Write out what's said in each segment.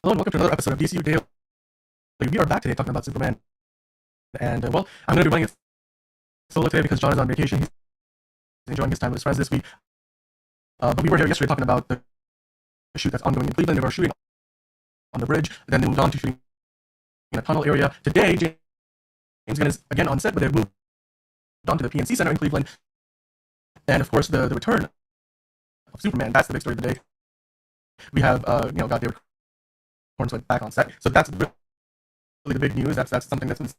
Hello and welcome to another episode of DCU Daily. We are back today talking about Superman. And, well, I'm going to be running it solo today because John is on vacation. He's enjoying his time with his friends this week. But we were here yesterday talking about the shoot that's ongoing in Cleveland. They were shooting on the bridge. Then they moved on to shooting in a tunnel area. Today, James Gunn is again on set, but they've moved on to the PNC Center in Cleveland. And, of course, the return of Superman. That's the big story of the day. We have, got David Corenswet back on set. So that's really the big news. That's something that's been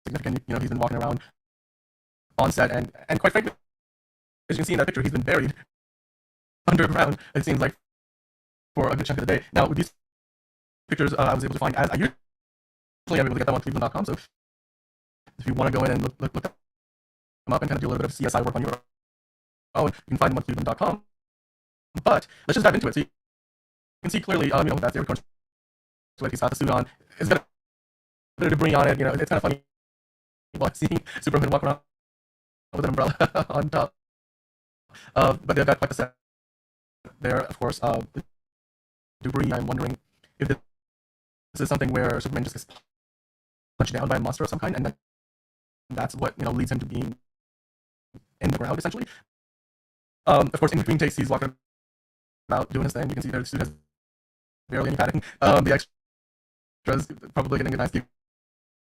significant. He's been walking around on set, and quite frankly, as you can see in that picture, he's been buried underground, it seems like, for a good chunk of the day. Now, with these pictures, I was able to find, as I usually am able to get them on Cleveland.com, so if you want to go in and look them up and kind of do a little bit of CSI work on your own, you can find them on Cleveland.com. But let's just dive into it. So you can see clearly, that's David Corenswet. He's got the suit on. It's got a bit of debris on it. It's kind of funny seeing Superman walk around with an umbrella on top. But they've got quite the set there, of course. Debris, I'm wondering if this is something where Superman just gets punched down by a monster of some kind, and that's what leads him to being in the ground, essentially. Of course, in between takes, he's walking about doing his thing. You can see there the suit has barely any padding. The extras probably getting a nice gig.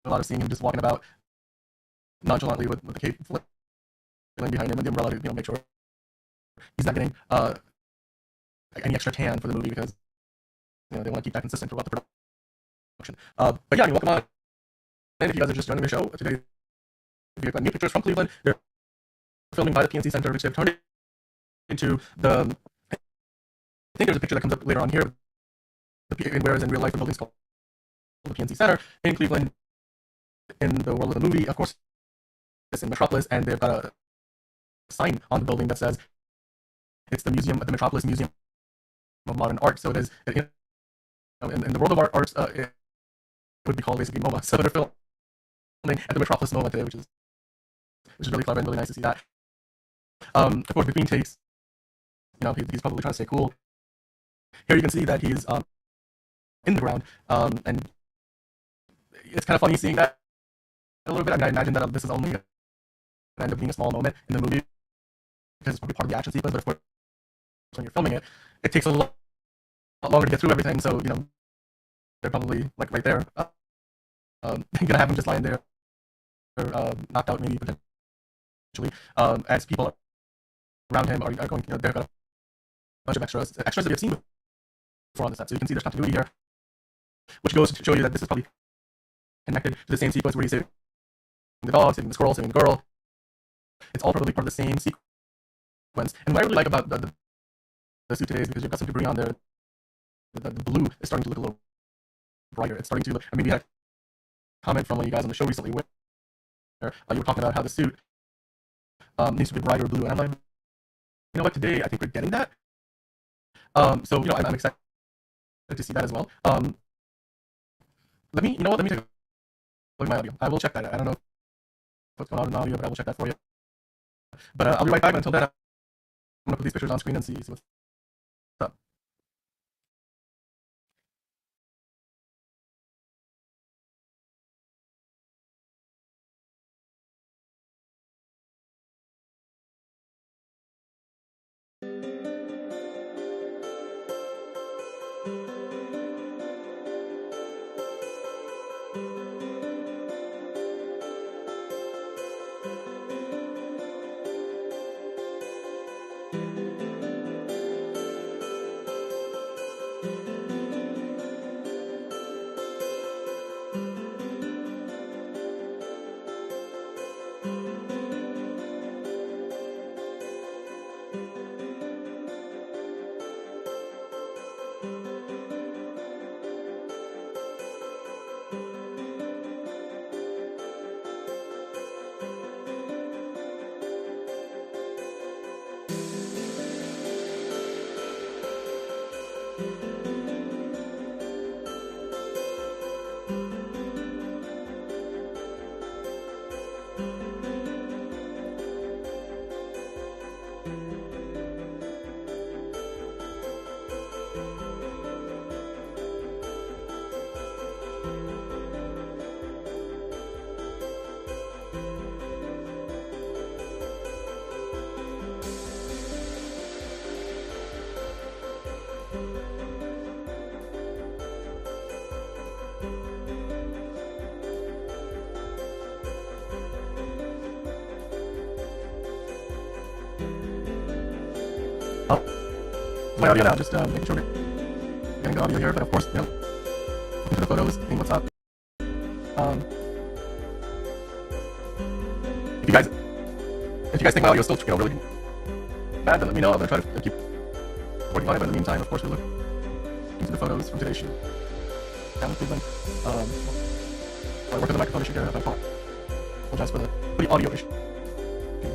A lot of seeing him just walking about nonchalantly with the cape flailing behind him and the umbrella to make sure he's not getting any extra tan for the movie, because they want to keep that consistent throughout the production. But yeah, welcome on. And if you guys are just joining the show today, we've got new pictures from Cleveland. They're filming by the PNC Center, which they've turned into the. I think there's a picture that comes up later on here. Whereas in real life, the building's called the PNC Center in Cleveland. In the world of the movie, of course, it's in Metropolis, and they've got a sign on the building that says it's the Metropolis Museum of Modern Art. So it is, in the world of arts, it would be called basically MoMA. So they're filming at the Metropolis MoMA today, which is really clever and really nice to see that. Of course, between takes, he's probably trying to stay cool. Here you can see that he's in the ground, and it's kind of funny seeing that a little bit. I mean, I imagine that this is only going to end up being a small moment in the movie because it's probably part of the action sequence, but of course, when you're filming it, it takes a lot longer to get through everything, so, they're probably, like, right there. Going to have him just lying there, knocked out, maybe, potentially, as people around him are going, they've got a bunch of extras that you've seen before on the set, so you can see there's continuity here, which goes to show you that this is probably connected to the same sequence where he's saving the dog, saving the squirrel, saving the girl. It's all probably part of the same sequence. And what I really like about the suit today is because you've got some debris on there. The blue is starting to look a little brighter. It's starting to look. I mean, we had a comment from one of you guys on the show recently where you were talking about how the suit needs to be brighter blue, and I'm like, you know what? Today I think we're getting that. So I'm excited to see that as well. Let me take a look at my audio. I will check that. I don't know what's going on in the audio, but I will check that for you. But I'll be right back. Until then, I'm going to put these pictures on screen and see what's up. Oh, my audio now, just making sure we're getting the audio here, but of course, looking through the photos, seeing what's up. Um, if you guys think my audio is still, really bad, then let me know. I'm gonna try to keep working on it, but in the meantime, of course, we look into the photos from today's shoot down in Cleveland. I work on the microphone issue here. I apologize for the audio issue.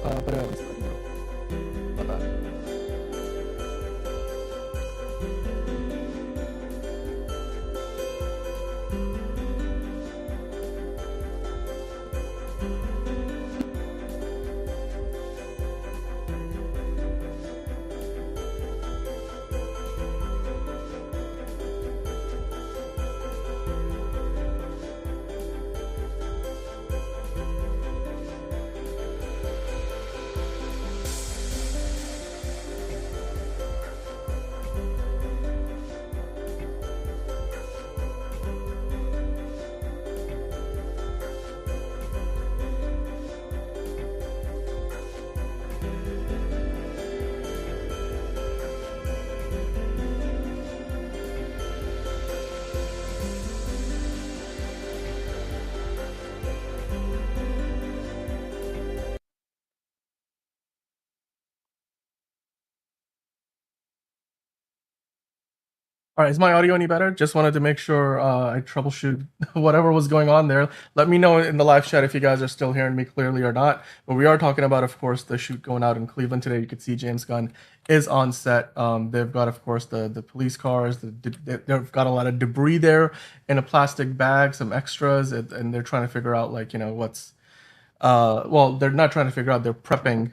But let's see if I can go about that. All right, is my audio any better? Just wanted to make sure I troubleshoot whatever was going on there. Let me know in the live chat if you guys are still hearing me clearly or not. But we are talking about, of course, the shoot going out in Cleveland today. You can see James Gunn is on set. They've got, of course, the police cars. They've got a lot of debris there in a plastic bag, some extras, and they're trying to figure out, like, what's well, they're not trying to figure out. They're prepping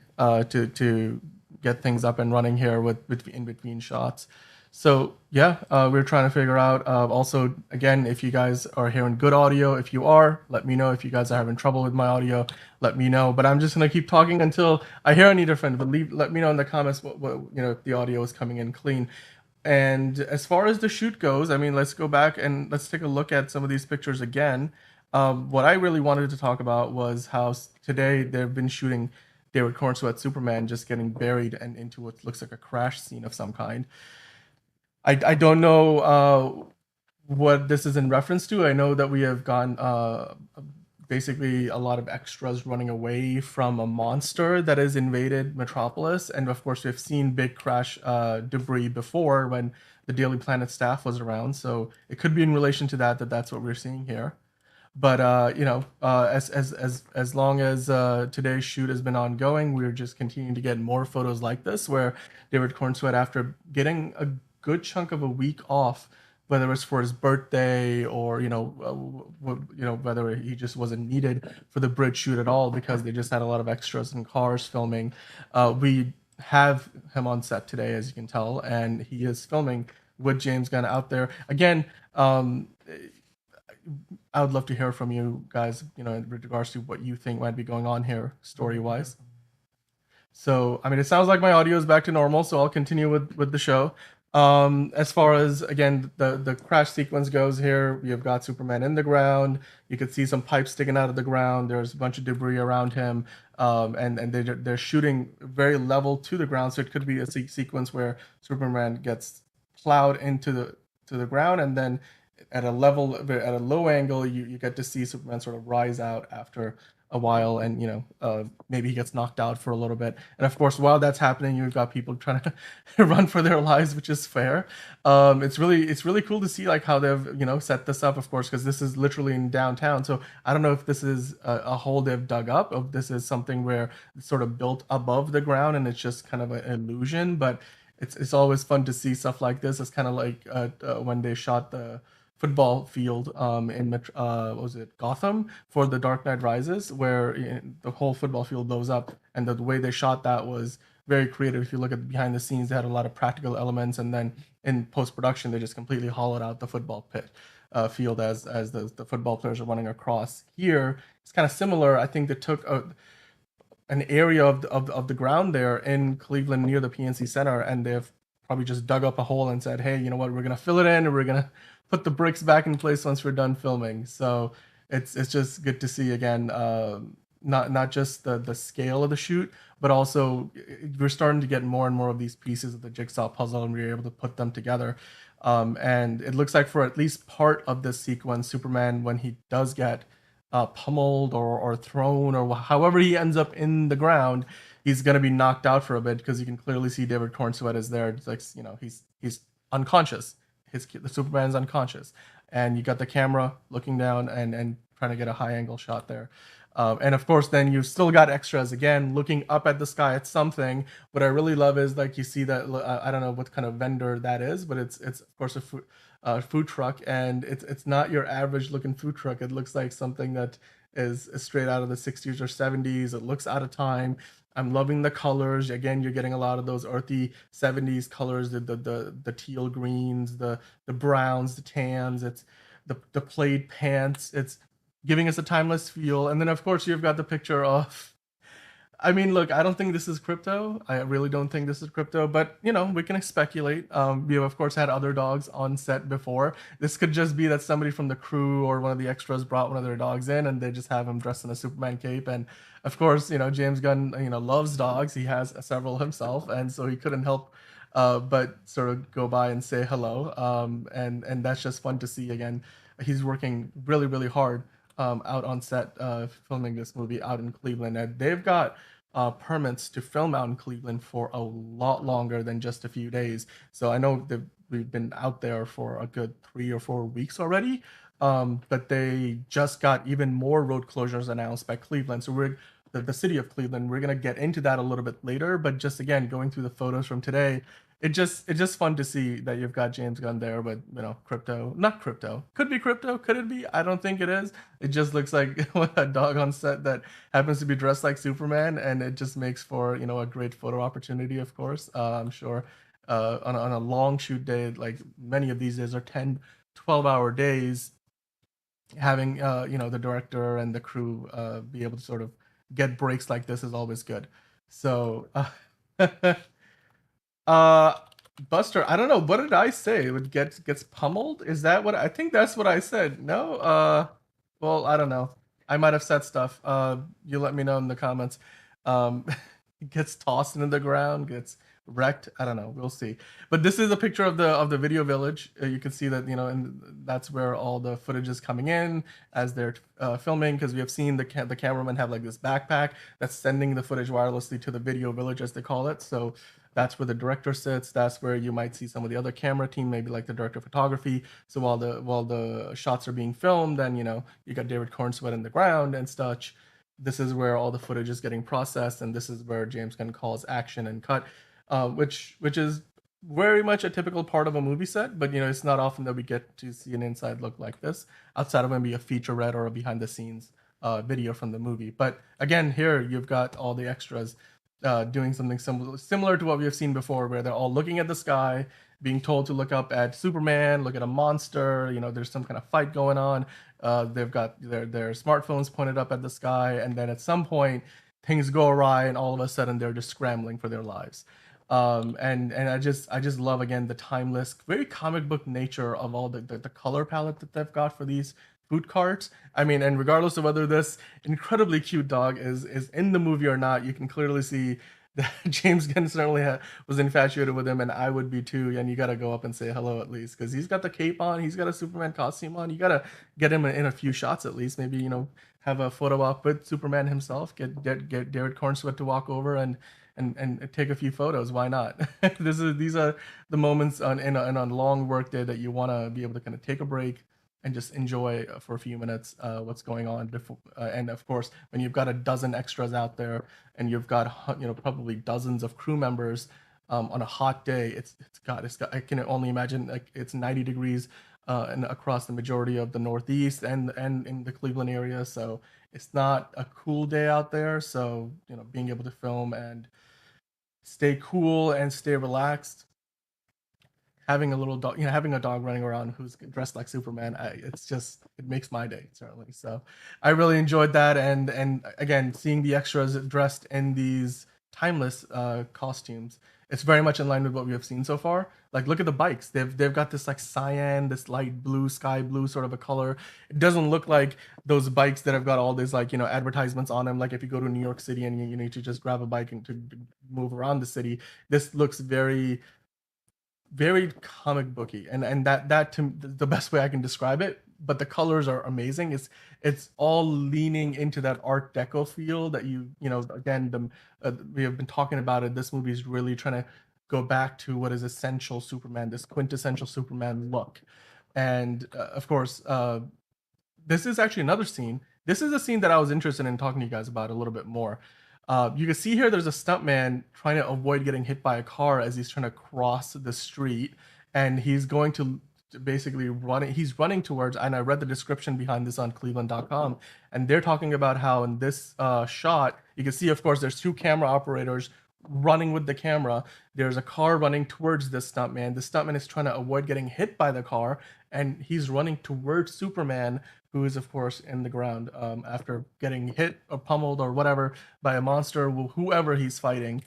to get things up and running here with in between shots. So yeah, we're trying to figure out. Also, again, if you guys are hearing good audio, if you are, let me know. If you guys are having trouble with my audio, let me know. But I'm just gonna keep talking until I hear any different. But let me know in the comments what if the audio is coming in clean. And as far as the shoot goes, I mean, let's go back and let's take a look at some of these pictures again. What I really wanted to talk about was how today they've been shooting David Corenswet Superman just getting buried and into what looks like a crash scene of some kind. I don't know what this is in reference to. I know that we have gone basically a lot of extras running away from a monster that has invaded Metropolis, and of course we've seen big crash debris before when the Daily Planet staff was around. So it could be in relation to that's what we're seeing here. But as long as today's shoot has been ongoing, we're just continuing to get more photos like this, where David Cornsweet, after getting a good chunk of a week off, whether it was for his birthday or whether he just wasn't needed for the bridge shoot at all because they just had a lot of extras and cars filming. We have him on set today, as you can tell, and he is filming with James Gunn out there again. I would love to hear from you guys, in regards to what you think might be going on here story-wise. So, I mean, it sounds like my audio is back to normal, so I'll continue with the show. As far as, again, the crash sequence goes here, we have got Superman in the ground. You could see some pipes sticking out of the ground. There's a bunch of debris around him, and they're shooting very level to the ground, so it could be a sequence where Superman gets plowed into the ground, and then at a low angle, you get to see Superman sort of rise out after a while, and maybe he gets knocked out for a little bit. And of course, while that's happening, you've got people trying to run for their lives, which is fair. It's really cool to see like how they've set this up, of course, because this is literally in downtown. So I don't know if this is a hole they've dug up, or if this is something where it's sort of built above the ground and it's just kind of an illusion. But it's always fun to see stuff like this. It's kind of like when they shot the football field in what was it, Gotham, for The Dark Knight Rises, where the whole football field blows up, and the way they shot that was very creative. If you look at behind the scenes, they had a lot of practical elements, and then in post production, they just completely hollowed out the football field as the football players are running across. Here, it's kind of similar. I think they took an area of the ground there in Cleveland near the PNC Center, and they've probably just dug up a hole and said, hey, you know what, we're gonna fill it in, and we're gonna put the bricks back in place once we're done filming. So it's just good to see again. not just the scale of the shoot, but also we're starting to get more and more of these pieces of the jigsaw puzzle, and we're able to put them together. And it looks like for at least part of this sequence, Superman, when he does get pummeled or thrown or however he ends up in the ground, he's gonna be knocked out for a bit because you can clearly see David Corenswet is there. It's like, he's unconscious. The Superman's unconscious, and you got the camera looking down and trying to get a high angle shot there. And of course, then you've still got extras again looking up at the sky at something. What I really love is like you see that I don't know what kind of vendor that is, but it's of course a food truck, and it's not your average looking food truck. It looks like something that is straight out of the 60s or 70s. It looks out of time. I'm loving the colors. Again, you're getting a lot of those earthy 70s colors, the teal greens, the browns, the tans. It's the plaid pants. It's giving us a timeless feel. And then of course you've got the picture of, I mean, look, I don't think this is Krypto. I really don't think this is Krypto, but we can speculate. We have, of course, had other dogs on set before. This could just be that somebody from the crew or one of the extras brought one of their dogs in, and they just have him dressed in a Superman cape. And of course, James Gunn, loves dogs. He has several himself, and so he couldn't help but sort of go by and say hello. And that's just fun to see. Again, he's working really, really hard out on set filming this movie out in Cleveland. And they've got permits to film out in Cleveland for a lot longer than just a few days. So I know that we've been out there for a good 3 or 4 weeks already. But they just got even more road closures announced by Cleveland. So the city of Cleveland. We're gonna get into that a little bit later. But just again, going through the photos from today, it's just fun to see that you've got James Gunn there, but Krypto, not Krypto, could be Krypto, could it be? I don't think it is. It just looks like a dog on set that happens to be dressed like Superman, and it just makes for a great photo opportunity. Of course, I'm sure on a long shoot day, like many of these days are 10, 12-hour days, having the director and the crew be able to sort of get breaks like this is always good. So Uh, Buster, I don't know. What did I say? It would gets pummeled? Is that what I think? That's what I said. No. Well, I don't know. I might have said stuff. You let me know in the comments. Um, gets tossed into the ground, gets wrecked. I don't know. We'll see. But this is a picture of the video village. You can see that and that's where all the footage is coming in as they're filming, because we have seen the cameraman have like this backpack that's sending the footage wirelessly to the video village, as they call it. So that's where the director sits. That's where you might see some of the other camera team, maybe like the director of photography. So while the shots are being filmed, then you got David Cornsweat in the ground and such. This is where all the footage is getting processed, and this is where James Gunn calls action and cut, which is very much a typical part of a movie set. But it's not often that we get to see an inside look like this, outside of maybe a featurette or a behind the scenes video from the movie. But again, here you've got all the extras doing something similar to what we have seen before, where they're all looking at the sky, being told to look up at Superman, look at a monster. There's some kind of fight going on. They've got their smartphones pointed up at the sky, and then at some point things go awry, and all of a sudden they're just scrambling for their lives. And I just love, again, the timeless, very comic book nature of all the color palette that they've got for these food carts. I mean, and regardless of whether this incredibly cute dog is in the movie or not, you can clearly see that James Gunn certainly was infatuated with him, and I would be too. And you got to go up and say hello at least, because he's got the cape on, he's got a Superman costume on. You got to get him in a few shots at least. Maybe have a photo op with Superman himself. Get David Cornsweet to walk over and take a few photos. Why not? These are the moments in a long work day that you want to be able to kind of take a break and just enjoy for a few minutes what's going on before. And of course, when you've got a dozen extras out there, and you've got probably dozens of crew members on a hot day, it's got I can only imagine, like, it's 90 degrees and across the majority of the Northeast and in the Cleveland area. So it's not a cool day out there. So being able to film and stay cool and stay relaxed, having a little dog, having a dog running around who's dressed like Superman, it makes my day, certainly. So I really enjoyed that, and again, seeing the extras dressed in these timeless costumes It's very much in line with what we have seen so far. Like, look at the bikes. They've got this like cyan, this light blue, sky blue sort of a color. It doesn't look like those bikes that have got all these like advertisements on them. Like if you go to New York City and you need to just grab a bike and to move around the city, this looks very comic booky, and that to the best way I can describe it. But the colors are amazing. It's all leaning into that Art Deco feel that again we have been talking about it. This movie is really trying to go back to what is essential Superman, this quintessential Superman look, and of course this is actually another scene. This is a scene that I was interested in talking to you guys about a little bit more. You can see here there's a stuntman trying to avoid getting hit by a car as he's trying to cross the street, and he's going to basically running. He's running towards, and I read the description behind this on Cleveland.com, and they're talking about how in this shot, you can see, of course, there's two camera operators running with the camera. There's a car running towards this stuntman. The stuntman is trying to avoid getting hit by the car, and he's running towards Superman, who is of course in the ground after getting hit or pummeled or whatever by a monster, whoever he's fighting,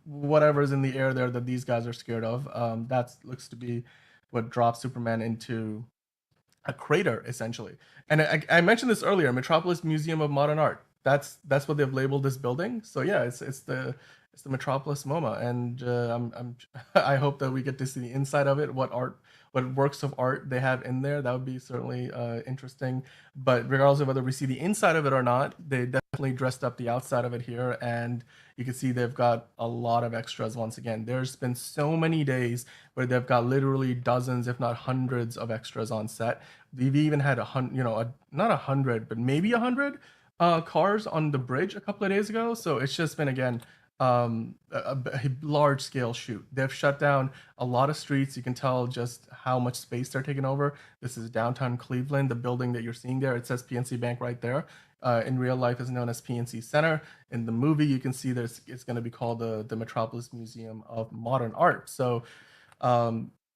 whatever's in the air there that these guys are scared of. That looks to be what drops Superman into a crater essentially. And I mentioned this earlier, Metropolis Museum of Modern Art. That's what they've labeled this building. So yeah, it's the Metropolis MoMA, and I hope that we get to see the inside of it, what works of art they have in there. That would be certainly interesting. But regardless of whether we see the inside of it or not, they definitely dressed up the outside of it here, and you can see they've got a lot of extras. Once again, there's been so many days where they've got literally dozens, if not hundreds, of extras on set. We've even had not 100, but maybe 100 cars on the bridge a couple of days ago. So it's just been again a large scale shoot. They've shut down a lot of streets. You can tell just how much space they're taking over. This is downtown Cleveland. The building that you're seeing there, it says PNC Bank right there. In real life is known as PNC Center. In the movie, you can see it's going to be called the Metropolis Museum of Modern Art. So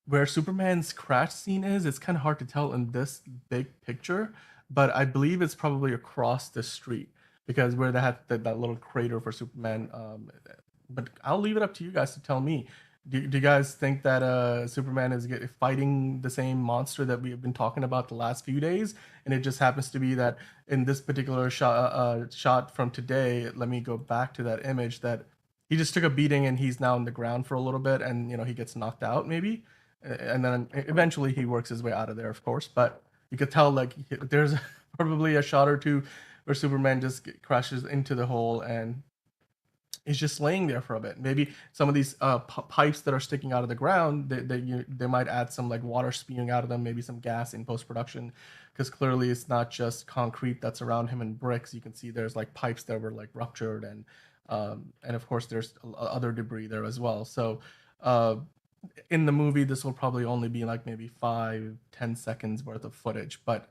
where Superman's crash scene is, it's kind of hard to tell in this big picture, but I believe it's probably across the street because where they had that little crater for Superman. But I'll leave it up to you guys to tell me. Do you guys think that Superman is fighting the same monster that we have been talking about the last few days, and it just happens to be that in this particular shot from today? Let me go back to that image that he just took a beating and he's now on the ground for a little bit, and he gets knocked out maybe, and then eventually he works his way out of there, of course. But you could tell like there's probably a shot or two where Superman just crashes into the hole and is just laying there for a bit. Maybe some of these pipes that are sticking out of the ground, they might add some like water spewing out of them, maybe some gas in post production, because clearly it's not just concrete that's around him and bricks. You can see there's like pipes that were like ruptured, and of course there's other debris there as well. So in the movie, this will probably only be like maybe 5-10 seconds worth of footage, but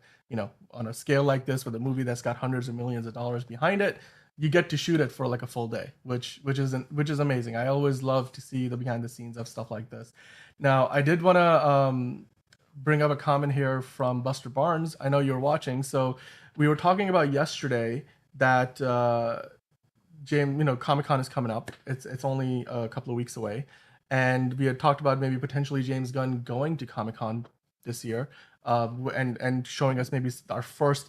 on a scale like this with a movie that's got hundreds of millions of dollars behind it, you get to shoot it for like a full day, which is amazing. I always love to see the behind the scenes of stuff like this. Now, I did want to bring up a comment here from Buster Barnes. I know you're watching, so we were talking about yesterday that James, Comic Con is coming up. It's only a couple of weeks away, and we had talked about maybe potentially James Gunn going to Comic Con this year, and showing us maybe our first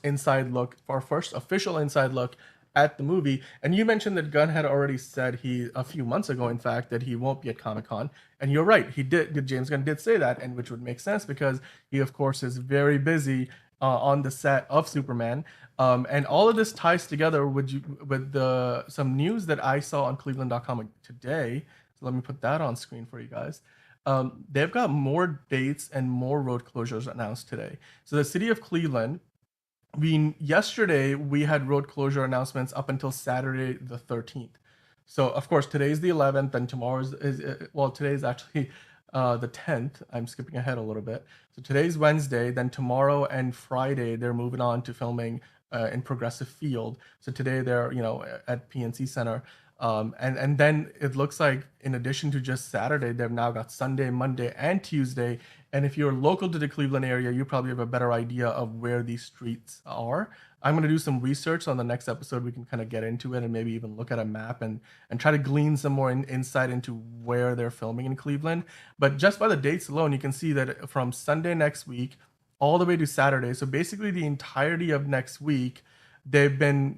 official inside look at the movie. And you mentioned that Gunn had already said a few months ago, in fact, that he won't be at Comic-Con. And you're right, he did. James Gunn did say that, and which would make sense because he, of course, is very busy on the set of Superman. And all of this ties together with some news that I saw on Cleveland.com today. So let me put that on screen for you guys. They've got more dates and more road closures announced today. So the city of Cleveland, yesterday we had road closure announcements up until Saturday the 13th. So of course today's the 11th, and tomorrow's today's actually the 10th. I'm skipping ahead a little bit. So today's Wednesday, then tomorrow and Friday they're moving on to filming in Progressive Field. So today they're at PNC Center. And then it looks like in addition to just Saturday, they've now got Sunday, Monday, and Tuesday. And if you're local to the Cleveland area, you probably have a better idea of where these streets are. I'm going to do some research on the next episode. We can kind of get into it and maybe even look at a map and try to glean some more insight into where they're filming in Cleveland. But just by the dates alone, you can see that from Sunday next week all the way to Saturday, so basically the entirety of next week, they've been,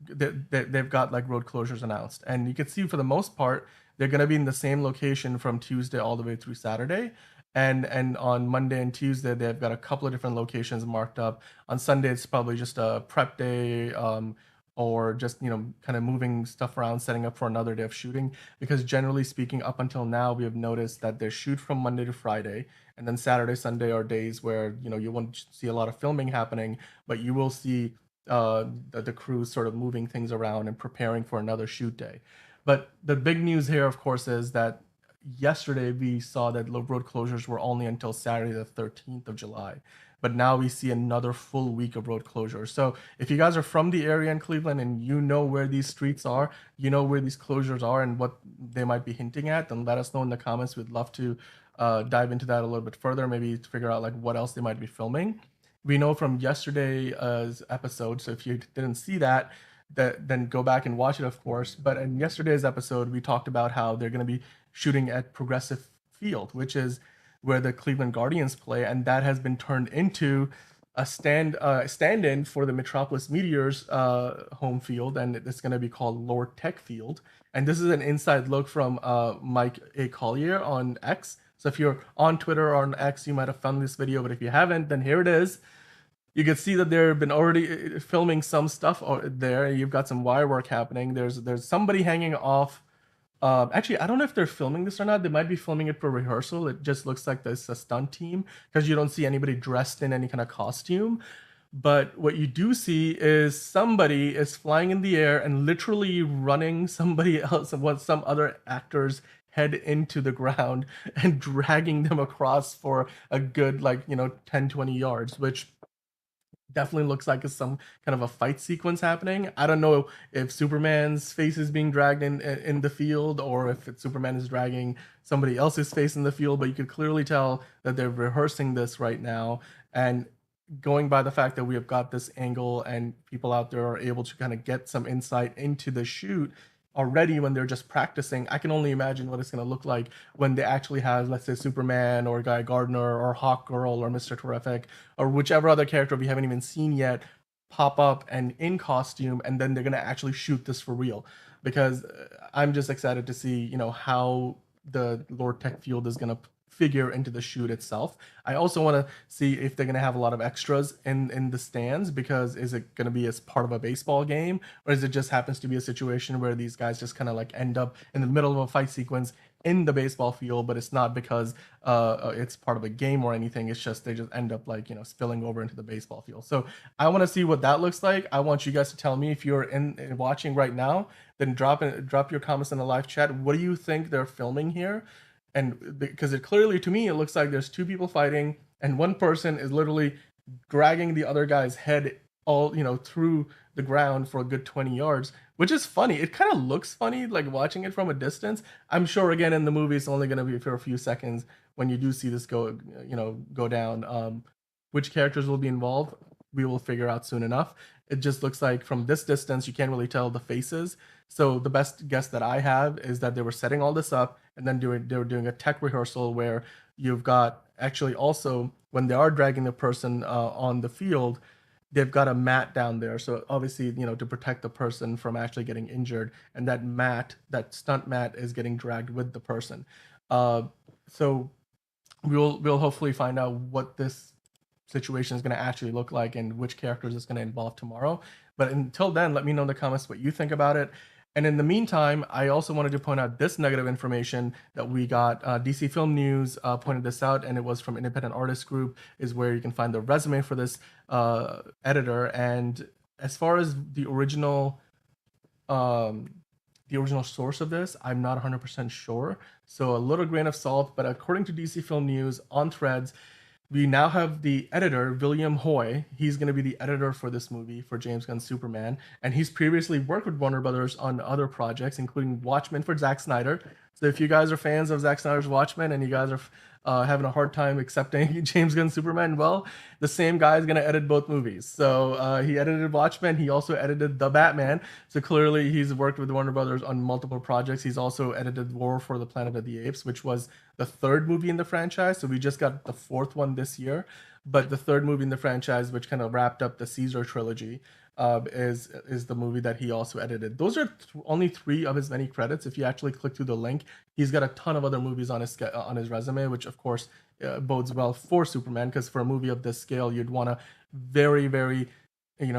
they've got like road closures announced. And you can see for the most part, they're going to be in the same location from Tuesday all the way through Saturday. And on Monday and Tuesday, they've got a couple of different locations marked up. On Sunday, it's probably just a prep day, or just, kind of moving stuff around, setting up for another day of shooting. Because generally speaking, up until now, we have noticed that they shoot from Monday to Friday, and then Saturday, Sunday are days where, you won't see a lot of filming happening, but you will see the crew sort of moving things around and preparing for another shoot day. But the big news here, of course, is that yesterday we saw that road closures were only until Saturday, the 13th of July. But now we see another full week of road closures. So if you guys are from the area in Cleveland and you know where these streets are, you know where these closures are and what they might be hinting at, then let us know in the comments. We'd love to dive into that a little bit further, maybe to figure out like what else they might be filming. We know from yesterday's episode, so if you didn't see that, then go back and watch it, of course. But in yesterday's episode, we talked about how they're going to be shooting at Progressive Field, which is where the Cleveland Guardians play, and that has been turned into a stand-in for the Metropolis Meteors home field, and it's going to be called Lord Tech Field. And this is an inside look from Mike A. Collier on X. So if you're on Twitter or on X, you might have found this video, but if you haven't, then here it is. You can see that they've been already filming some stuff there. You've got some wire work happening. There's somebody hanging off. Actually, I don't know if they're filming this or not. They might be filming it for rehearsal. It just looks like there's a stunt team because you don't see anybody dressed in any kind of costume. But what you do see is somebody is flying in the air and literally running somebody else, some other actor's head into the ground and dragging them across for a good, 10, 20 yards, which definitely looks like it's some kind of a fight sequence happening. I don't know if Superman's face is being dragged in the field or if Superman is dragging somebody else's face in the field, but you could clearly tell that they're rehearsing this right now. And going by the fact that we have got this angle and people out there are able to kind of get some insight into the shoot already when they're just practicing, I can only imagine what it's going to look like when they actually have, let's say, Superman or Guy Gardner or Hawk Girl or Mr. Terrific or whichever other character we haven't even seen yet pop up and in costume, and then they're going to actually shoot this for real. Because I'm just excited to see, how the Lord Tech Field is going to figure into the shoot itself. I also want to see if they're going to have a lot of extras in the stands, because is it going to be as part of a baseball game, or is it just happens to be a situation where these guys just kind of like end up in the middle of a fight sequence in the baseball field, but it's not because it's part of a game or anything. It's just they just end up spilling over into the baseball field. So I want to see what that looks like. I want you guys to tell me if you're in watching right now. Then drop your comments in the live chat. What do you think they're filming here? And because it clearly, to me, it looks like there's two people fighting and one person is literally dragging the other guy's head all through the ground for a good 20 yards, which is funny. It kind of looks funny like watching it from a distance. I'm sure again in the movie it's only going to be for a few seconds when you do see this go down. Which characters will be involved, we will figure out soon enough. It just looks like from this distance you can't really tell the faces. So the best guess that I have is that they were setting all this up and then they were doing a tech rehearsal where you've got actually also when they are dragging the person on the field, they've got a mat down there. So obviously, to protect the person from actually getting injured, and that stunt mat is getting dragged with the person. So we'll hopefully find out what this situation is going to actually look like and which characters it's going to involve tomorrow. But until then, let me know in the comments what you think about it. And in the meantime, I also wanted to point out this negative information that we got. DC Film News pointed this out, and it was from Independent Artist Group, is where you can find the resume for this editor. And as far as the original source of this, I'm not 100% sure. So a little grain of salt, but according to DC Film News on Threads, we now have the editor, William Hoy. He's going to be the editor for this movie, for James Gunn's Superman. And he's previously worked with Warner Brothers on other projects, including Watchmen for Zack Snyder. So if you guys are fans of Zack Snyder's Watchmen and you guys are having a hard time accepting James Gunn's Superman, well, the same guy is going to edit both movies. So he edited Watchmen. He also edited The Batman. So clearly he's worked with Warner Brothers on multiple projects. He's also edited War for the Planet of the Apes, which was the third movie in the franchise. So we just got the fourth one this year, but the third movie in the franchise, which kind of wrapped up the Caesar trilogy, is the movie that he also edited. Those are only three of his many credits. If you actually click through the link, he's got a ton of other movies on his resume, which of course bodes well for Superman, because for a movie of this scale, you'd want a very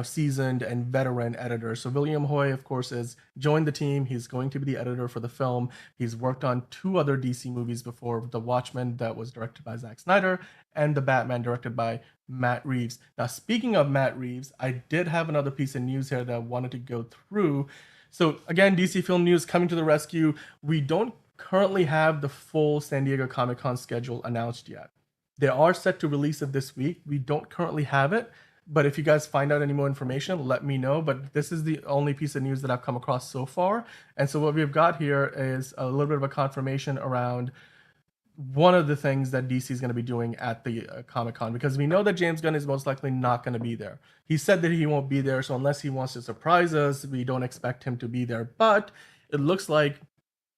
seasoned and veteran editor. So William Hoy, of course, has joined the team. He's going to be the editor for the film. He's worked on two other DC movies before: The Watchmen, that was directed by Zack Snyder, and The Batman, directed by Matt Reeves. Now, speaking of Matt Reeves, I did have another piece of news here that I wanted to go through. So again, DC Film News coming to the rescue. We don't currently have the full San Diego Comic-Con schedule announced yet. They are set to release it this week. We don't currently have it, but if you guys find out any more information, let me know. But this is the only piece of news that I've come across so far. And so what we've got here is a little bit of a confirmation around one of the things that DC is going to be doing at the Comic-Con, because we know that James Gunn is most likely not going to be there. He said that he won't be there, so unless he wants to surprise us, we don't expect him to be there. But it looks like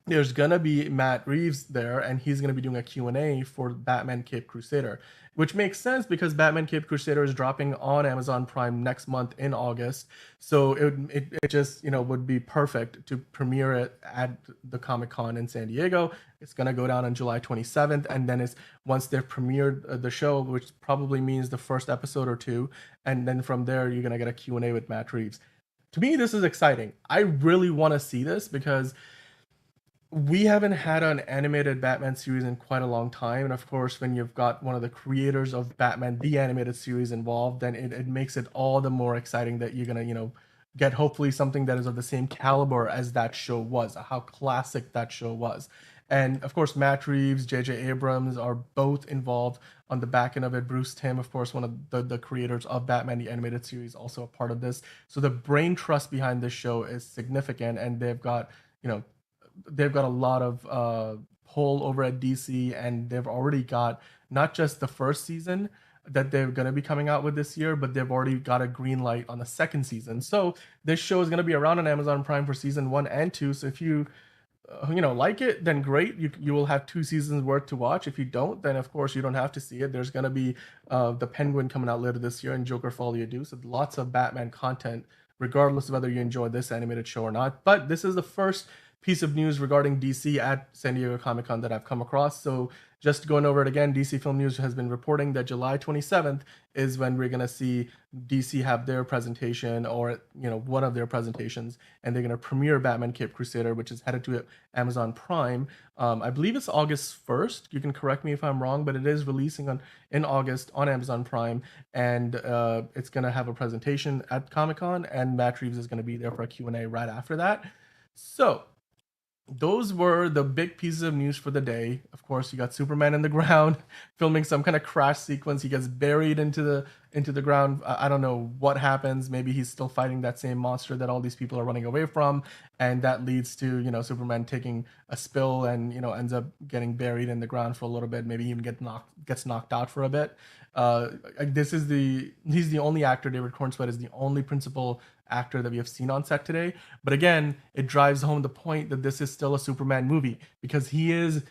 there's gonna be Matt Reeves there, and he's gonna be doing a Q&A for Batman Cape Crusader, which makes sense because Batman Cape Crusader is dropping on Amazon Prime next month in August. So it just would be perfect to premiere it at the Comic Con in San Diego. It's gonna go down on July 27th, and then it's once they've premiered the show, which probably means the first episode or two, and then from there you're gonna get a Q&A with Matt Reeves. To me, this is exciting. I really want to see this because we haven't had an animated Batman series in quite a long time. And of course, when you've got one of the creators of Batman, the animated series, involved, then it makes it all the more exciting that you're going to, get hopefully something that is of the same caliber as that show was, how classic that show was. And of course, Matt Reeves, J.J. Abrams are both involved on the back end of it. Bruce Timm, of course, one of the creators of Batman, the animated series, also a part of this. So the brain trust behind this show is significant, and you know, they've got a lot of pull over at DC, and they've already got not just the first season that they're going to be coming out with this year, but they've already got a green light on the second season. So this show is going to be around on Amazon Prime for season 1 and 2. So if you like it, then great. You will have 2 seasons worth to watch. If you don't, then of course you don't have to see it. There's going to be the Penguin coming out later this year, and Joker Folie à Deux. So lots of Batman content, regardless of whether you enjoy this animated show or not. But this is the first piece of news regarding DC at San Diego Comic-Con that I've come across. So just going over it again, DC Film News has been reporting that July 27th is when we're going to see DC have their presentation, or one of their presentations, and they're going to premiere Batman Cape Crusader, which is headed to Amazon Prime. I believe it's August 1st. You can correct me if I'm wrong, but it is releasing in August on Amazon Prime, and it's going to have a presentation at Comic-Con, and Matt Reeves is going to be there for a Q&A right after that. So those were the big pieces of news for the day. Of course, you got Superman in the ground filming some kind of crash sequence. He gets buried into the ground. I don't know what happens. Maybe he's still fighting that same monster that all these people are running away from, and that leads to Superman taking a spill and ends up getting buried in the ground for a little bit. Maybe even gets knocked out for a bit. He's the only actor. David Corenswet is the only principal actor that we have seen on set today. But again, it drives home the point that this is still a Superman movie, because he is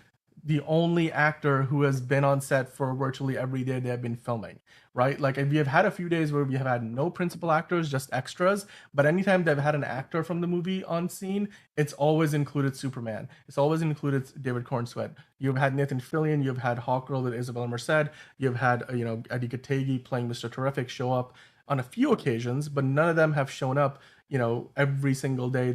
the only actor who has been on set for virtually every day they have been filming, right? Like, we have had a few days where we have had no principal actors, just extras, but anytime they've had an actor from the movie on scene, it's always included Superman. It's always included David Corenswet. You've had Nathan Fillion, you've had Hawkgirl with Isabella Merced, you've had Eddie Kategi playing Mr. Terrific show up on a few occasions, but none of them have shown up, every single day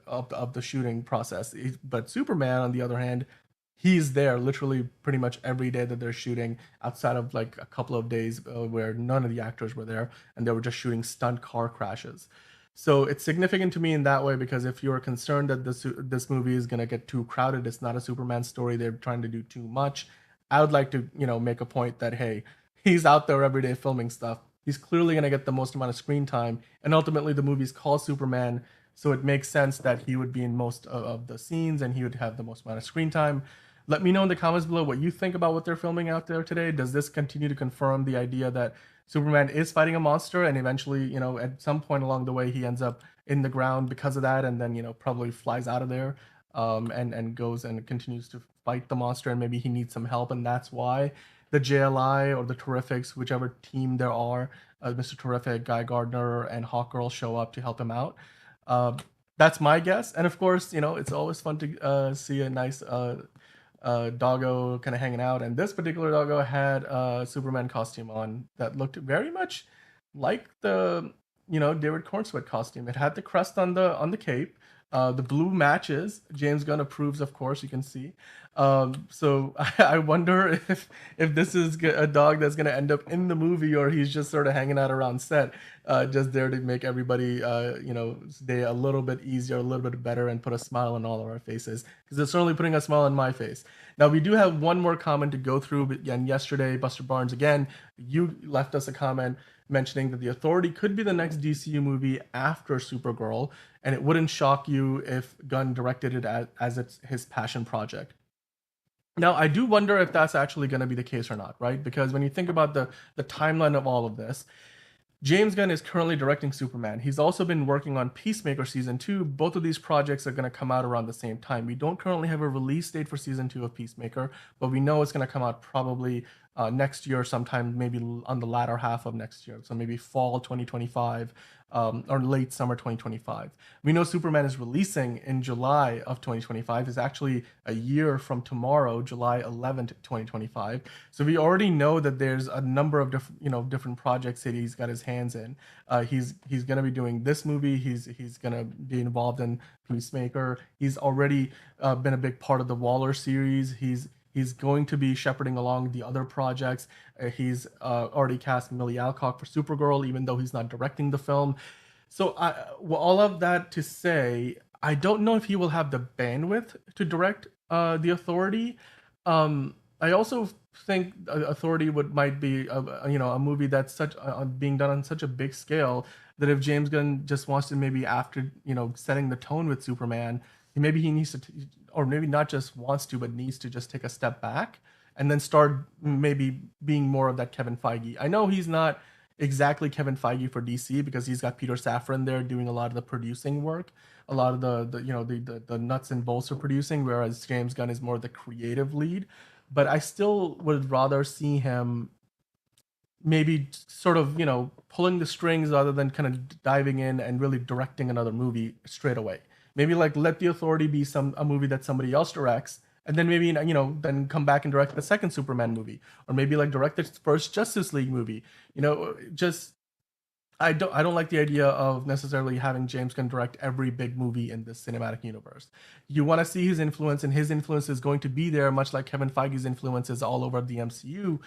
of the shooting process. But Superman, on the other hand, he's there literally pretty much every day that they're shooting, outside of like a couple of days where none of the actors were there and they were just shooting stunt car crashes. So it's significant to me in that way, because if you're concerned that this movie is going to get too crowded, it's not a Superman story, they're trying to do too much, I would like to, make a point that, hey, he's out there every day filming stuff. He's clearly going to get the most amount of screen time, and ultimately the movie's called Superman, so it makes sense that he would be in most of the scenes and he would have the most amount of screen time. Let me know in the comments below what you think about what they're filming out there today. Does this continue to confirm the idea that Superman is fighting a monster, and eventually, at some point along the way, he ends up in the ground because of that, and then, probably flies out of there, and goes and continues to fight the monster, and maybe he needs some help, and that's why the JLI or the Terrifics, whichever team there are, Mr. Terrific, Guy Gardner, and Hawkgirl show up to help him out. Uh, that's my guess, and of course, it's always fun to see a nice doggo kind of hanging out, and this particular doggo had a Superman costume on that looked very much like the David Corenswet costume. It had the crest on the cape. The blue matches. James Gunn approves, of course. You can see. So I wonder if this is a dog that's going to end up in the movie, or he's just sort of hanging out around set, just there to make everybody day a little bit easier, a little bit better, and put a smile on all of our faces. Because it's certainly putting a smile on my face. Now we do have one more comment to go through. But again, yesterday, Buster Barnes, again, you left us a comment mentioning that The Authority could be the next DCU movie after Supergirl, and it wouldn't shock you if Gunn directed it as it's his passion project. Now, I do wonder if that's actually going to be the case or not, right? Because when you think about the timeline of all of this, James Gunn is currently directing Superman. He's also been working on Peacemaker season 2. Both of these projects are going to come out around the same time. We don't currently have a release date for season 2 of Peacemaker, but we know it's going to come out probably next year sometime, maybe on the latter half of next year. So maybe fall 2025, or late summer 2025. We know Superman is releasing in July of 2025. It's actually a year from tomorrow, July 11th, 2025. So we already know that there's a number of different projects that he's got his hands in. He's going to be doing this movie. He's going to be involved in Peacemaker. He's already been a big part of the Waller series. He's going to be shepherding along the other projects. He's already cast Millie Alcock for Supergirl, even though he's not directing the film. So all of that to say, I don't know if he will have the bandwidth to direct The Authority. I also think Authority might be a movie that's such being done on such a big scale that if James Gunn just wants to, maybe after setting the tone with Superman, maybe he needs to, or maybe not just wants to, but needs to just take a step back and then start maybe being more of that Kevin Feige. I know he's not exactly Kevin Feige for DC because he's got Peter Safran there doing a lot of the producing work, a lot of the nuts and bolts of producing, whereas James Gunn is more the creative lead. But I still would rather see him maybe sort of pulling the strings rather than kind of diving in and really directing another movie straight away. Maybe like let The Authority be a movie that somebody else directs, and then maybe then come back and direct the second Superman movie, or maybe like direct the first Justice League movie. Just I don't like the idea of necessarily having James Gunn direct every big movie in this cinematic universe. You want to see his influence, and his influence is going to be there, much like Kevin Feige's influence is all over the MCU.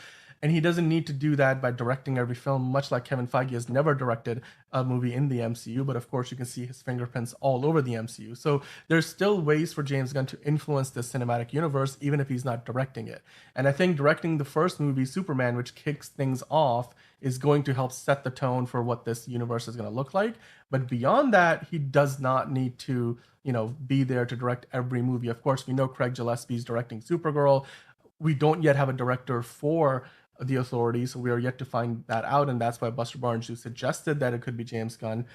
And he doesn't need to do that by directing every film, much like Kevin Feige has never directed a movie in the MCU. But of course, you can see his fingerprints all over the MCU. So there's still ways for James Gunn to influence the cinematic universe, even if he's not directing it. And I think directing the first movie, Superman, which kicks things off, is going to help set the tone for what this universe is going to look like. But beyond that, he does not need to, be there to direct every movie. Of course, we know Craig Gillespie's directing Supergirl. We don't yet have a director for The Authority, so we are yet to find that out, and that's why Buster Barnes suggested that it could be James Gunn.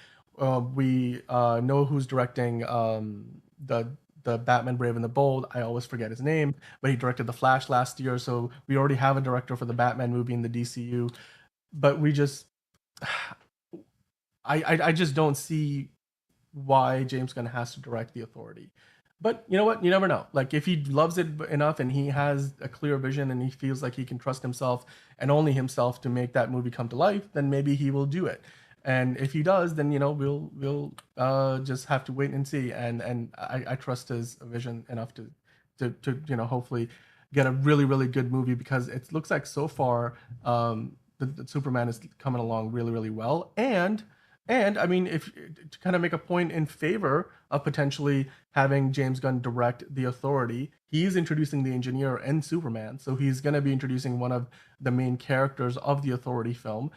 We know who's directing the Batman Brave and the Bold. I always forget his name, but he directed The Flash last year, so we already have a director for the Batman movie in the DCU. But we just, I just don't see why James Gunn has to direct The Authority. But you know what? You never know. Like if he loves it enough and he has a clear vision and he feels like he can trust himself and only himself to make that movie come to life, then maybe he will do it. And if he does, then we'll just have to wait and see. And I trust his vision enough to hopefully get a really really good movie, because it looks like so far the Superman is coming along really really well. And And I mean, if to kind of make a point in favor of potentially having James Gunn direct The Authority, he's introducing the engineer in Superman, so he's going to be introducing one of the main characters of the Authority film.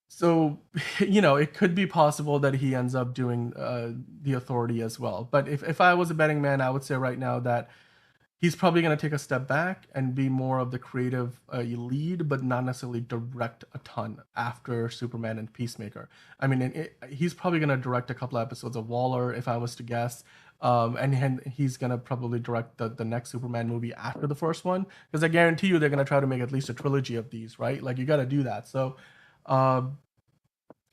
So, it could be possible that he ends up doing The Authority as well. But if I was a betting man, I would say right now that he's probably going to take a step back and be more of the creative lead, but not necessarily direct a ton after Superman and Peacemaker. I mean, he's probably going to direct a couple episodes of Waller, if I was to guess. And he's going to probably direct the next Superman movie after the first one, because I guarantee you they're going to try to make at least a trilogy of these, right? Like, you got to do that. So, uh,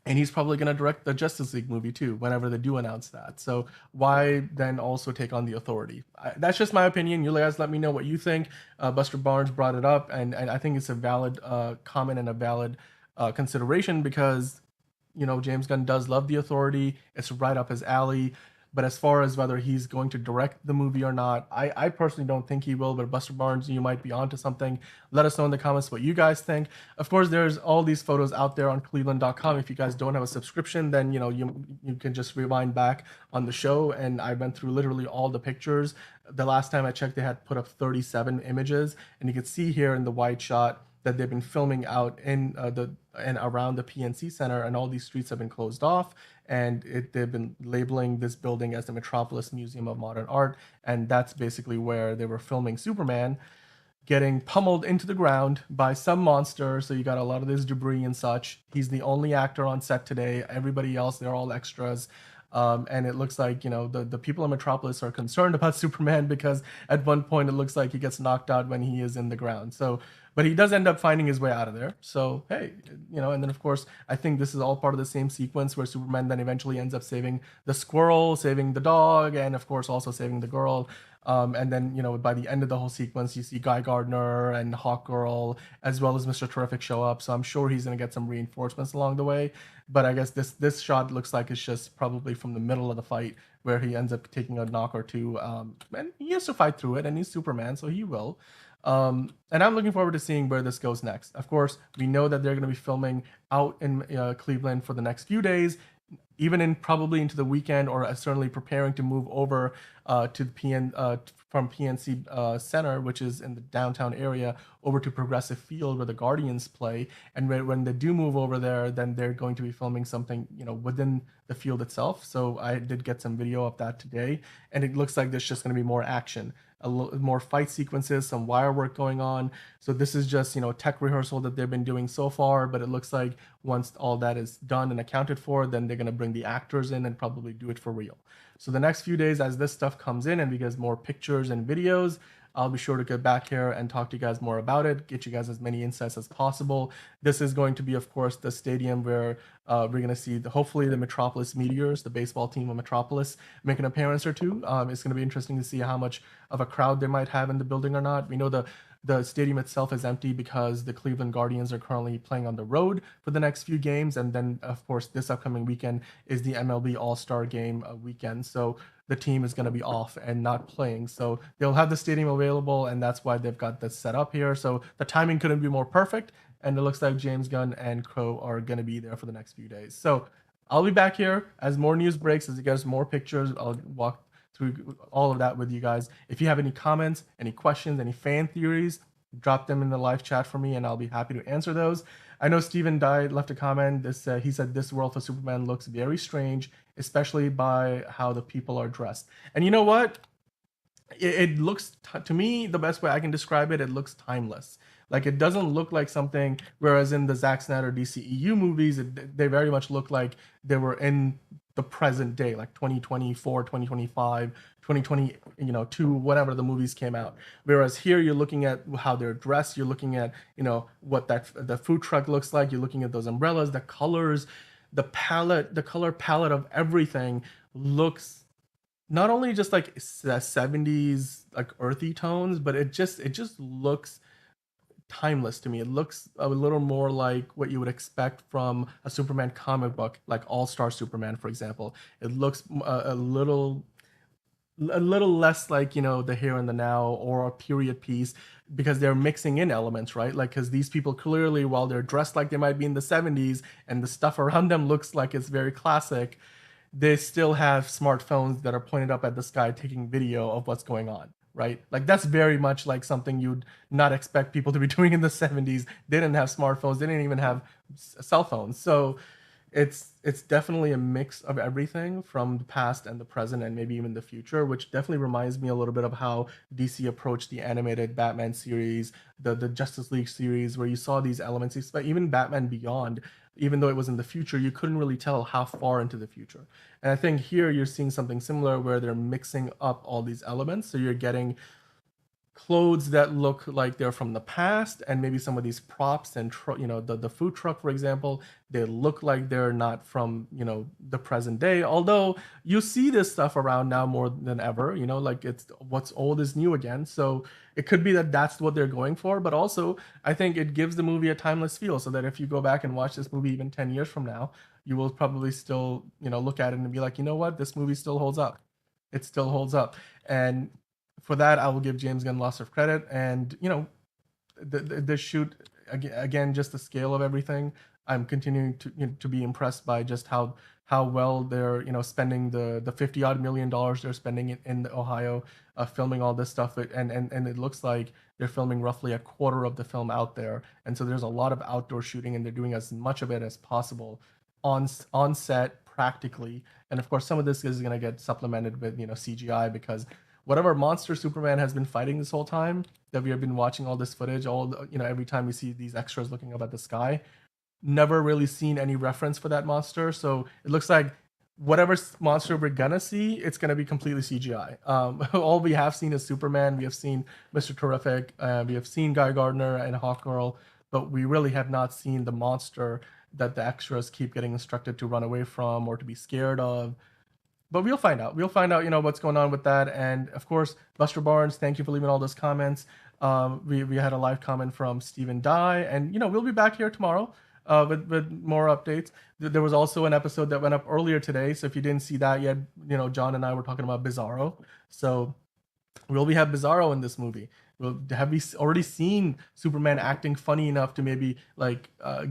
and he's probably going to direct the Justice League movie too, whenever they do announce that. So why then also take on the Authority? That's just my opinion. You guys let me know what you think. Buster Barnes brought it up, and I think it's a valid comment and a valid consideration, because James Gunn does love the Authority. It's right up his alley. But as far as whether he's going to direct the movie or not, I personally don't think he will. But Buster Barnes, you might be onto something. Let us know in the comments what you guys think. Of course, there's all these photos out there on Cleveland.com. If you guys don't have a subscription, then you can just rewind back on the show, and I went through literally all the pictures. The last time I checked, they had put up 37 images, and you can see here in the wide shot that they've been filming out in the and around the PNC Center, and all these streets have been closed off, and they've been labeling this building as the Metropolis Museum of Modern Art, and that's basically where they were filming Superman getting pummeled into the ground by some monster. So you got a lot of this debris and such. He's the only actor on set today. Everybody else, they're all extras. And it looks like, the people in Metropolis are concerned about Superman, because at one point it looks like he gets knocked out when he is in the ground. So, but he does end up finding his way out of there. So, hey, and then of course, I think this is all part of the same sequence where Superman then eventually ends up saving the squirrel, saving the dog, and of course also saving the girl. And then, by the end of the whole sequence, you see Guy Gardner and Hawkgirl as well as Mr. Terrific show up. So I'm sure he's going to get some reinforcements along the way. But I guess this shot looks like it's just probably from the middle of the fight, where he ends up taking a knock or two. And he has to fight through it, and he's Superman, so he will. And I'm looking forward to seeing where this goes next. Of course, we know that they're going to be filming out in Cleveland for the next few days, even in probably into the weekend, or certainly preparing to move over to the from PNC Center, which is in the downtown area, over to Progressive Field where the Guardians play. And when they do move over there, then they're going to be filming something within the field itself. So I did get some video of that today, and it looks like there's just going to be more action, more fight sequences, some wire work going on. So this is just tech rehearsal that they've been doing so far, but it looks like once all that is done and accounted for, then they're going to bring the actors in and probably do it for real. So the next few days, as this stuff comes in and we get more pictures and videos, I'll be sure to get back here and talk to you guys more about it, get you guys as many insights as possible. This is going to be, of course, the stadium where we're going to see, hopefully, the Metropolis Meteors, the baseball team of Metropolis, make an appearance or two. It's going to be interesting to see how much of a crowd they might have in the building or not. We know the stadium itself is empty because the Cleveland Guardians are currently playing on the road for the next few games. And then, of course, this upcoming weekend is the MLB All-Star Game weekend. So the team is going to be off and not playing. So they'll have the stadium available, and that's why they've got this set up here. So the timing couldn't be more perfect. And it looks like James Gunn and Crow are going to be there for the next few days. So I'll be back here as more news breaks, as you guys more pictures. I'll walk through all of that with you guys. If you have any comments, any questions, any fan theories, drop them in the live chat for me, and I'll be happy to answer those. I know Steven Died left a comment. He said this world for Superman looks very strange, especially by how the people are dressed. And you know what? It looks, to me, the best way I can describe it, it looks timeless. Like, it doesn't look like something, whereas in the Zack Snyder DCEU movies, they very much look like they were in the present day, like 2024, 2025, 2022, whatever the movies came out. Whereas here you're looking at how they're dressed, you're looking at, what the food truck looks like, you're looking at those umbrellas, the colors, the color palette of everything looks not only just like 70s like earthy tones, but it just looks timeless to me. It looks a little more like what you would expect from a Superman comic book, like All Star Superman, for example. It looks a little a little less like, the here and the now or a period piece, because they're mixing in elements, right? Like, because these people clearly, while they're dressed like they might be in the 70s and the stuff around them looks like it's very classic, they still have smartphones that are pointed up at the sky taking video of what's going on, right? Like, that's very much like something you'd not expect people to be doing in the 70s. They didn't have smartphones, they didn't even have cell phones. So it's definitely a mix of everything from the past and the present and maybe even the future, which definitely reminds me a little bit of how DC approached the animated Batman series, the Justice League series, where you saw these elements, even Batman Beyond, even though it was in the future, you couldn't really tell how far into the future. And I think here you're seeing something similar where they're mixing up all these elements. So you're getting clothes that look like they're from the past, and maybe some of these props and the food truck, for example, they look like they're not from the present day, although you see this stuff around now more than ever. Like, it's what's old is new again. So it could be that that's what they're going for, but also I think it gives the movie a timeless feel, so that if you go back and watch this movie even 10 years from now, you will probably still look at it and be like, what, this movie still holds up. It still holds up. And for that, I will give James Gunn lots of credit. And the shoot, again, just the scale of everything. I'm continuing to be impressed by just how well they're spending the 50 odd $1 million they're spending in Ohio, filming all this stuff. And it looks like they're filming roughly a quarter of the film out there, and so there's a lot of outdoor shooting, and they're doing as much of it as possible on set practically. And of course, some of this is going to get supplemented with CGI, because whatever monster Superman has been fighting this whole time that we have been watching all this footage, every time we see these extras looking up at the sky, never really seen any reference for that monster. So it looks like whatever monster we're gonna see, it's gonna be completely CGI. All we have seen is Superman. We have seen Mr. Terrific. We have seen Guy Gardner and Hawkgirl, but we really have not seen the monster that the extras keep getting instructed to run away from or to be scared of. But we'll find out. We'll find out, what's going on with that. And of course, Buster Barnes, thank you for leaving all those comments. We had a live comment from Stephen Dye, and we'll be back here tomorrow with more updates. There was also an episode that went up earlier today, so if you didn't see that yet, John and I were talking about Bizarro. So will we have Bizarro in this movie? Have we already seen Superman acting funny enough to maybe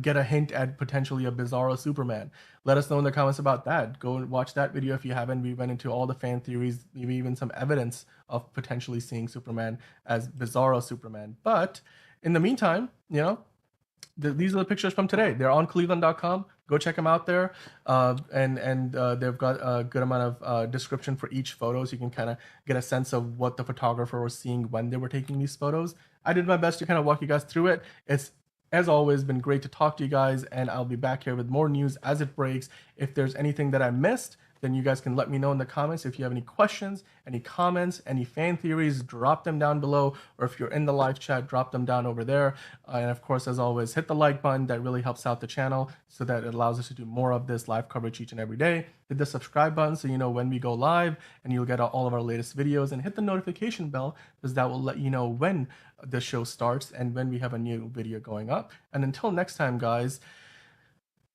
get a hint at potentially a Bizarro Superman? Let us know in the comments about that. Go and watch that video if you haven't. We went into all the fan theories, maybe even some evidence of potentially seeing Superman as Bizarro Superman. But in the meantime, these are the pictures from today. They're on cleveland.com. Go check them out there. And they've got a good amount of description for each photo, so you can kind of get a sense of what the photographer was seeing when they were taking these photos. I did my best to kind of walk you guys through it. It's, as always, been great to talk to you guys, and I'll be back here with more news as it breaks. If there's anything that I missed, then you guys can let me know in the comments. If you have any questions, any comments, any fan theories, drop them down below. Or if you're in the live chat, drop them down over there. And of course, as always, hit the like button. That really helps out the channel, so that it allows us to do more of this live coverage each and every day. Hit the subscribe button so you know when we go live, and you'll get all of our latest videos. And hit the notification bell, because that will let you know when the show starts and when we have a new video going up. And until next time, guys,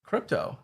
Krypto.